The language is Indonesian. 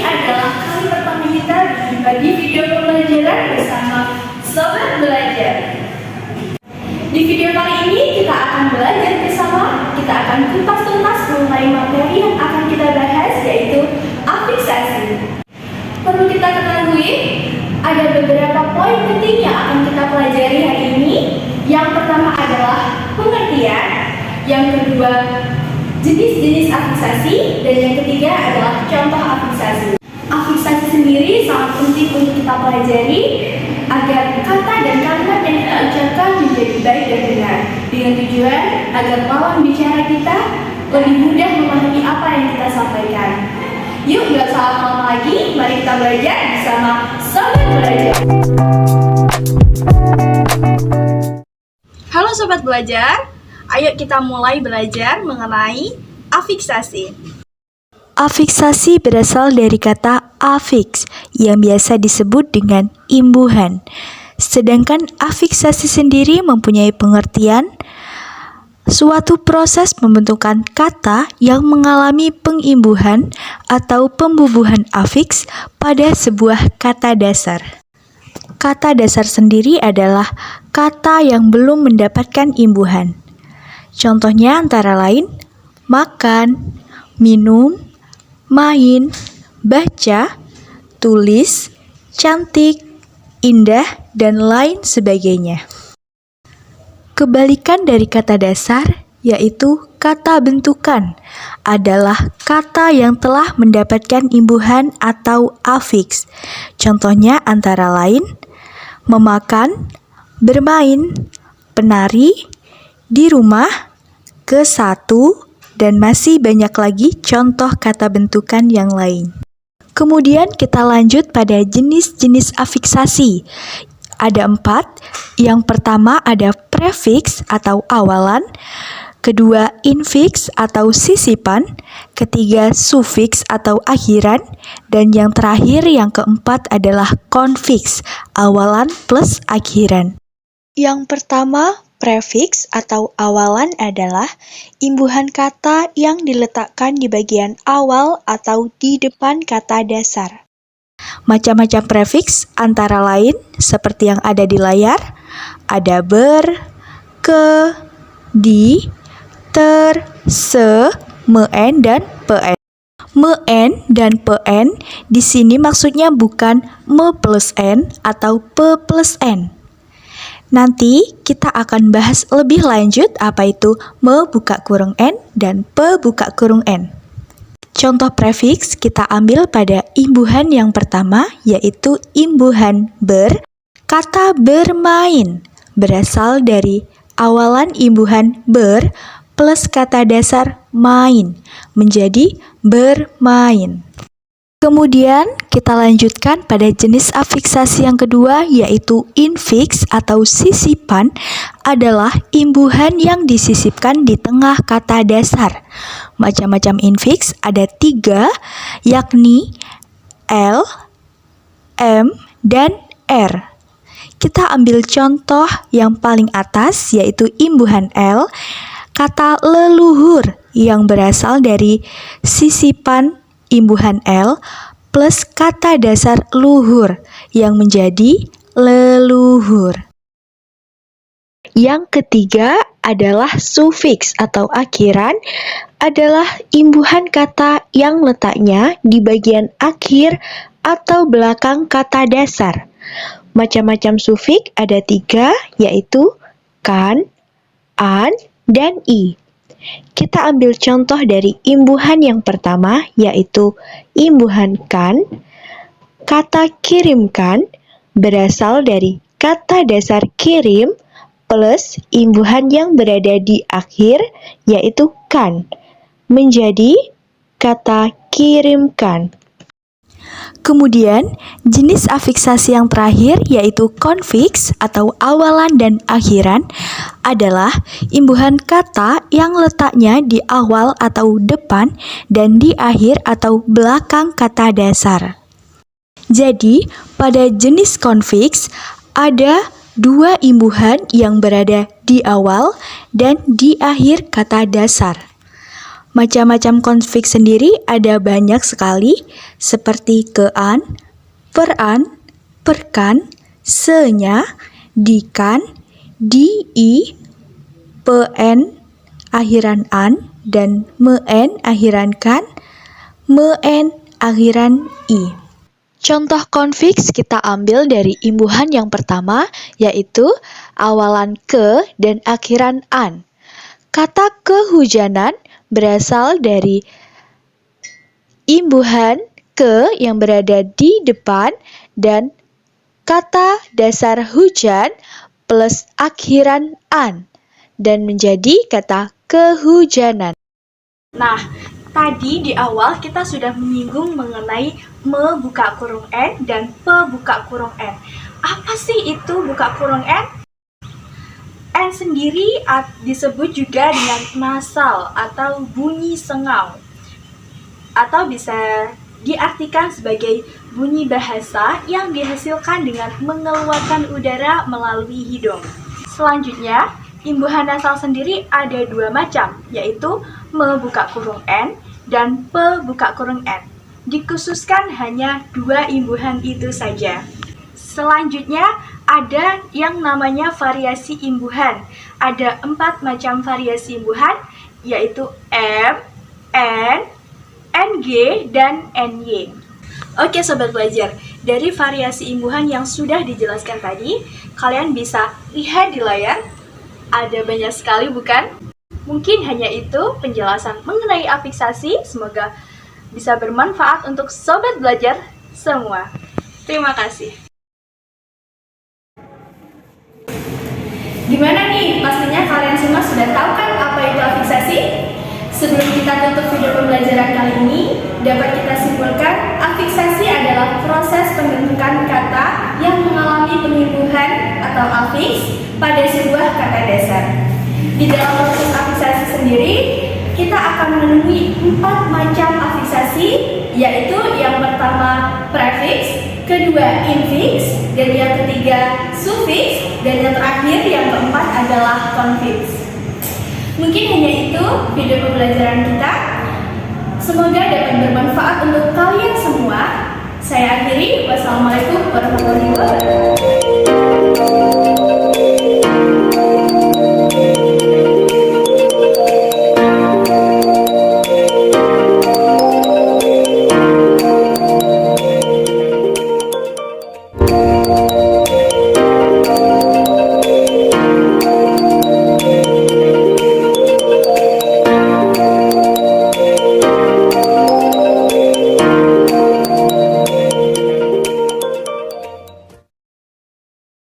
adalah kali pertama kita di video pembelajaran bersama Sobat Belajar. Di video kali ini kita akan belajar bersama, kita akan kupas tuntas mengenai materi yang akan kita bahas, yaitu afiksasi. Perlu kita ketahui, ada beberapa poin penting yang akan kita pelajari hari ini. Yang pertama adalah pengertian, yang kedua jenis-jenis afiksasi, dan yang ketiga adalah contoh afiksasi. Afiksasi sendiri sangat penting untuk kita pelajari agar kata dan kalimat yang kita ucapkan menjadi baik dan benar, dengan tujuan agar lawan bicara kita lebih mudah memahami apa yang kita sampaikan. Yuk, gak usah lama-lama lagi, mari kita belajar bersama Sobat Belajar. Halo Sobat Belajar, ayo kita mulai belajar mengenai afiksasi. Afiksasi berasal dari kata afiks yang biasa disebut dengan imbuhan. Sedangkan afiksasi sendiri mempunyai pengertian suatu proses pembentukan kata yang mengalami pengimbuhan atau pembubuhan afiks pada sebuah kata dasar. Kata dasar sendiri adalah kata yang belum mendapatkan imbuhan. Contohnya antara lain makan, minum, main, baca, tulis, cantik, indah, dan lain sebagainya. Kebalikan dari kata dasar, yaitu kata bentukan, adalah kata yang telah mendapatkan imbuhan atau afiks. Contohnya antara lain memakan, bermain, penari, di rumah, ke satu, dan masih banyak lagi contoh kata bentukan yang lain. Kemudian kita lanjut pada jenis-jenis afiksasi. Ada 4. Yang pertama ada prefiks atau awalan, kedua infiks atau sisipan, ketiga sufiks atau akhiran, dan yang terakhir yang keempat adalah konfiks, awalan plus akhiran. Yang pertama, prefiks atau awalan adalah imbuhan kata yang diletakkan di bagian awal atau di depan kata dasar. Macam-macam prefiks antara lain seperti yang ada di layar, ada ber, ke, di, ter, se, men, dan pen. Men dan pen di sini maksudnya bukan me plus n atau p plus n. Nanti kita akan bahas lebih lanjut apa itu me buka kurung n dan p buka kurung n. Contoh prefiks kita ambil pada imbuhan yang pertama, yaitu imbuhan ber. Kata bermain berasal dari awalan imbuhan ber plus kata dasar main menjadi bermain. Kemudian kita lanjutkan pada jenis afiksasi yang kedua, yaitu infiks atau sisipan, adalah imbuhan yang disisipkan di tengah kata dasar. Macam-macam infiks ada 3, yakni L, M, dan R. Kita ambil contoh yang paling atas, yaitu imbuhan L, kata leluhur yang berasal dari sisipan imbuhan L plus kata dasar luhur yang menjadi leluhur. Yang ketiga adalah sufiks atau akhiran, adalah imbuhan kata yang letaknya di bagian akhir atau belakang kata dasar. Macam-macam sufiks ada 3, yaitu kan, an, dan i. Kita ambil contoh dari imbuhan yang pertama, yaitu imbuhan kan. Kata kirimkan berasal dari kata dasar kirim plus imbuhan yang berada di akhir, yaitu kan, menjadi kata kirimkan. Kemudian, jenis afiksasi yang terakhir, yaitu konfiks atau awalan dan akhiran, adalah imbuhan kata yang letaknya di awal atau depan dan di akhir atau belakang kata dasar. Jadi, pada jenis konfiks ada 2 imbuhan yang berada di awal dan di akhir kata dasar. Macam-macam konfiks sendiri ada banyak sekali, seperti kean, peran, perkan, senya, dikan, di, pen, akhiran an, dan men, akhiran kan, men, akhiran i. Contoh konfiks kita ambil dari imbuhan yang pertama, yaitu awalan ke dan akhiran an. Kata kehujanan berasal dari imbuhan ke yang berada di depan dan kata dasar hujan plus akhiran an dan menjadi kata kehujanan. Nah, tadi di awal kita sudah menyinggung mengenai me buka kurung n dan pe buka kurung n. Apa sih itu buka kurung n? N sendiri disebut juga dengan nasal atau bunyi sengau, atau bisa diartikan sebagai bunyi bahasa yang dihasilkan dengan mengeluarkan udara melalui hidung. Selanjutnya, imbuhan nasal sendiri ada dua macam, yaitu me buka kurung n dan pe buka kurung n. Dikhususkan hanya dua imbuhan itu saja. Selanjutnya, ada yang namanya variasi imbuhan. Ada 4 macam variasi imbuhan, yaitu M, N, NG, dan NY. Oke Sobat Belajar, dari variasi imbuhan yang sudah dijelaskan tadi, kalian bisa lihat di layar, ada banyak sekali bukan? Mungkin hanya itu penjelasan mengenai afiksasi, semoga bisa bermanfaat untuk Sobat Belajar semua. Terima kasih. Gimana nih? Pastinya kalian semua sudah tahu kan apa itu afiksasi? Sebelum kita tutup video pembelajaran kali ini, dapat kita simpulkan afiksasi adalah proses pembentukan kata yang mengalami pengimbuhan atau afiks pada sebuah kata dasar. Di dalam proses afiksasi sendiri, kita akan menemui 4 macam afiksasi, yaitu yang pertama prefiks, kedua infiks, dan yang ketiga sufiks, dan yang terakhir yang keempat adalah konfiks. Mungkin hanya itu video pembelajaran kita. Semoga dapat bermanfaat untuk kalian semua. Saya akhiri. Wassalamualaikum warahmatullahi wabarakatuh.